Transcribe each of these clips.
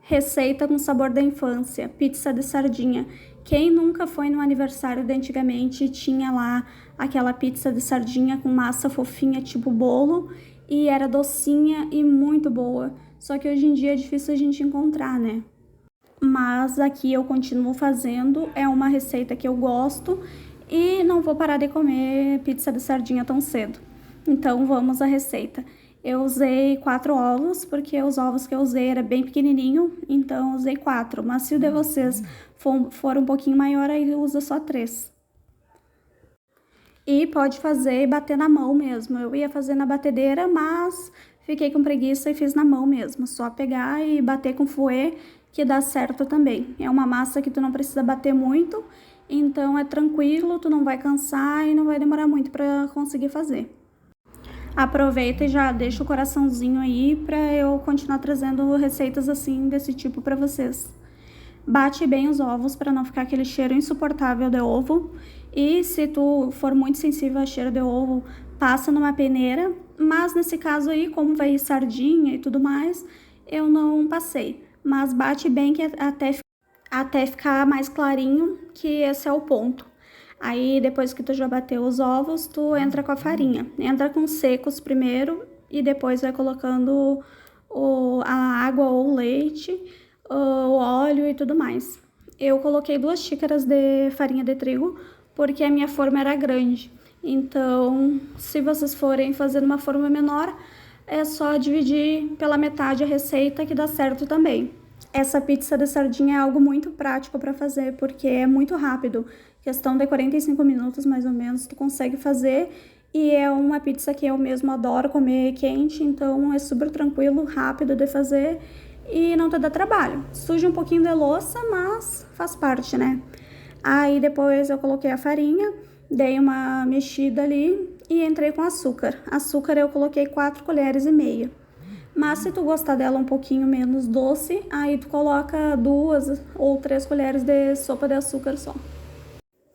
Receita com sabor da infância, pizza de sardinha. Quem nunca foi no aniversário de antigamente e tinha lá aquela pizza de sardinha com massa fofinha, tipo bolo, e era docinha e muito boa. Só que hoje em dia é difícil a gente encontrar, né? Mas aqui eu continuo fazendo, é uma receita que eu gosto e não vou parar de comer pizza de sardinha tão cedo. Então vamos à receita. Eu usei 4 ovos, porque os ovos que eu usei era bem pequenininho, então eu usei 4. Mas se o de vocês for um pouquinho maior, aí usa só 3. E pode fazer e bater na mão mesmo. Eu ia fazer na batedeira, mas fiquei com preguiça e fiz na mão mesmo. Só pegar e bater com fouet que dá certo também. É uma massa que tu não precisa bater muito, então é tranquilo, tu não vai cansar e não vai demorar muito para conseguir fazer. Aproveita e já deixa o coraçãozinho aí para eu continuar trazendo receitas assim desse tipo para vocês. Bate bem os ovos para não ficar aquele cheiro insuportável de ovo. E se tu for muito sensível ao cheiro de ovo, passa numa peneira. Mas nesse caso aí, como vai sardinha e tudo mais, eu não passei. Mas bate bem que até ficar mais clarinho, que esse é o ponto. Aí depois que tu já bateu os ovos, tu entra com a farinha. Entra com secos primeiro e depois vai colocando a água ou o leite, o óleo e tudo mais. Eu coloquei 2 xícaras de farinha de trigo porque a minha forma era grande. Então, se vocês forem fazer uma forma menor, é só dividir pela metade a receita que dá certo também. Essa pizza de sardinha é algo muito prático para fazer, porque é muito rápido. Questão de 45 minutos, mais ou menos, tu consegue fazer. E é uma pizza que eu mesmo adoro comer quente, então é super tranquilo, rápido de fazer e não te dá trabalho. Suja um pouquinho de louça, mas faz parte, né? Aí depois eu coloquei a farinha, dei uma mexida ali e entrei com açúcar. Açúcar eu coloquei 4 colheres e meia. Mas se tu gostar dela um pouquinho menos doce, aí tu coloca 2 ou 3 colheres de sopa de açúcar só.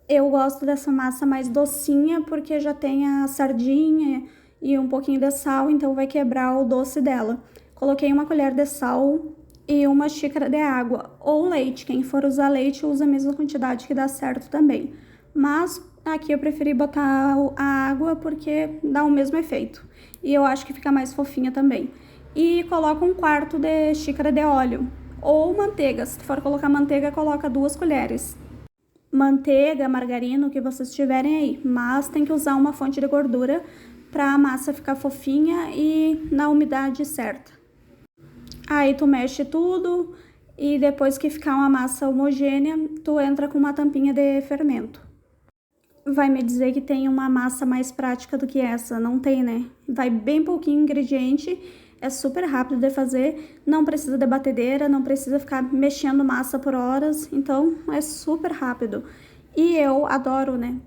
Eu gosto dessa massa mais docinha porque já tem a sardinha e um pouquinho de sal, então vai quebrar o doce dela. Coloquei 1 colher de sal e 1 xícara de água ou leite. Quem for usar leite, usa a mesma quantidade que dá certo também. Mas aqui eu preferi botar a água porque dá o mesmo efeito. E eu acho que fica mais fofinha também. E coloca 1/4 de xícara de óleo ou manteiga. Se for colocar manteiga, coloca 2 colheres. Manteiga, margarina, o que vocês tiverem aí, mas tem que usar uma fonte de gordura para a massa ficar fofinha e na umidade certa. Aí tu mexe tudo e depois que ficar uma massa homogênea, tu entra com uma tampinha de fermento. Vai me dizer que tem uma massa mais prática do que essa? Não tem, né? Vai bem pouquinho ingrediente, é super rápido de fazer, não precisa de batedeira, não precisa ficar mexendo massa por horas, então é super rápido. E eu adoro, né?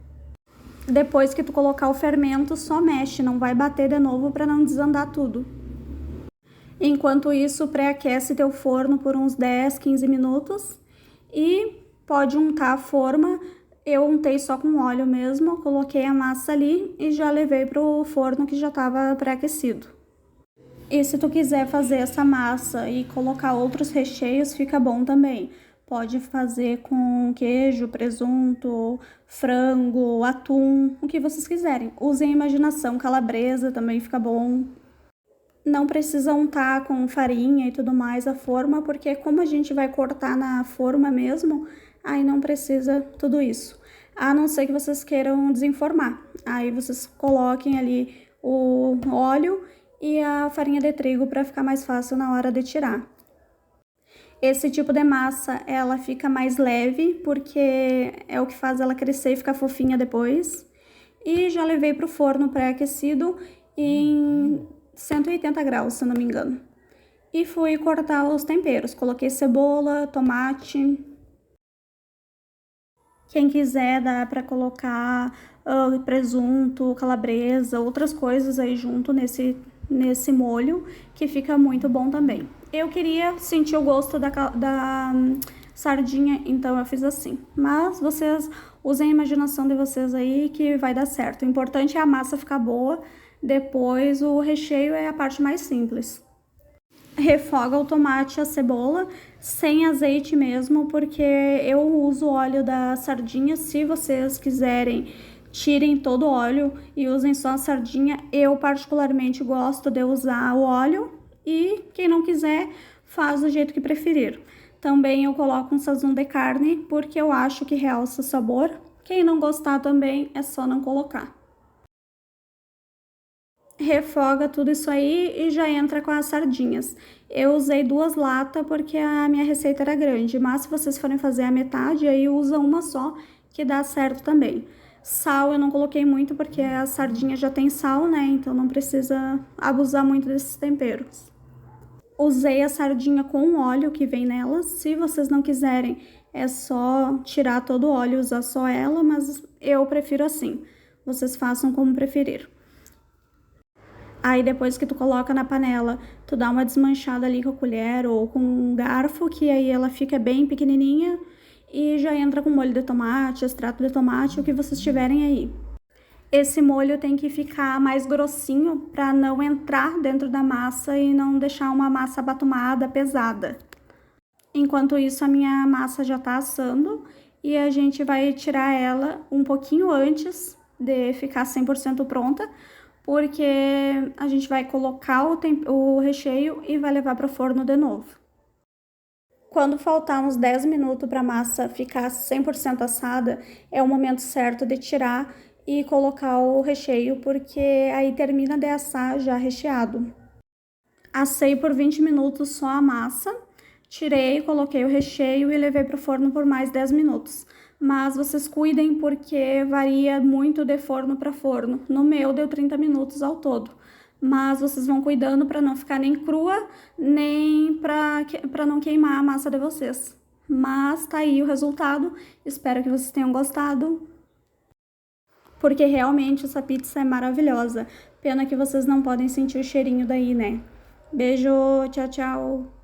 Depois que tu colocar o fermento, só mexe, não vai bater de novo para não desandar tudo. Enquanto isso, pré-aquece teu forno por uns 10, 15 minutos e pode untar a forma. Eu untei só com óleo mesmo, coloquei a massa ali e já levei pro forno que já estava pré-aquecido. E se tu quiser fazer essa massa e colocar outros recheios, fica bom também. Pode fazer com queijo, presunto, frango, atum, o que vocês quiserem. Usem a imaginação, calabresa também fica bom. Não precisa untar com farinha e tudo mais a forma, porque como a gente vai cortar na forma mesmo, aí não precisa tudo isso. A não ser que vocês queiram desenformar. Aí vocês coloquem ali o óleo e a farinha de trigo para ficar mais fácil na hora de tirar. Esse tipo de massa, ela fica mais leve, porque é o que faz ela crescer e ficar fofinha depois. E já levei pro forno pré-aquecido em 180 graus, se não me engano. E fui cortar os temperos. Coloquei cebola, tomate. Quem quiser, dá para colocar presunto, calabresa, outras coisas aí junto nesse molho, que fica muito bom também. Eu queria sentir o gosto da sardinha, então eu fiz assim. Mas vocês usem a imaginação de vocês aí que vai dar certo. O importante é a massa ficar boa, depois o recheio é a parte mais simples. Refoga o tomate e a cebola sem azeite mesmo, porque eu uso o óleo da sardinha. Se vocês quiserem, tirem todo o óleo e usem só a sardinha. Eu particularmente gosto de usar o óleo e quem não quiser faz do jeito que preferir. Também eu coloco um sazon de carne, porque eu acho que realça o sabor. Quem não gostar também é só não colocar. Refoga tudo isso aí e já entra com as sardinhas. Eu usei 2 latas porque a minha receita era grande, mas se vocês forem fazer a metade, aí usa uma só, que dá certo também. Sal eu não coloquei muito porque a sardinha já tem sal, né? Então não precisa abusar muito desses temperos. Usei a sardinha com o óleo que vem nela. Se vocês não quiserem, é só tirar todo o óleo e usar só ela, mas eu prefiro assim. Vocês façam como preferir. Aí depois que tu coloca na panela, tu dá uma desmanchada ali com a colher ou com um garfo, que aí ela fica bem pequenininha e já entra com molho de tomate, extrato de tomate, o que vocês tiverem aí. Esse molho tem que ficar mais grossinho para não entrar dentro da massa e não deixar uma massa abatumada, pesada. Enquanto isso, a minha massa já tá assando e a gente vai tirar ela um pouquinho antes de ficar 100% pronta, porque a gente vai colocar o recheio e vai levar para o forno de novo. Quando faltar uns 10 minutos para a massa ficar 100% assada, é o momento certo de tirar e colocar o recheio, porque aí termina de assar já recheado. Assei por 20 minutos só a massa, tirei, coloquei o recheio e levei para o forno por mais 10 minutos. Mas vocês cuidem porque varia muito de forno para forno. No meu deu 30 minutos ao todo. Mas vocês vão cuidando para não ficar nem crua, nem para não queimar a massa de vocês. Mas tá aí o resultado. Espero que vocês tenham gostado, porque realmente essa pizza é maravilhosa. Pena que vocês não podem sentir o cheirinho daí, né? Beijo, tchau, tchau!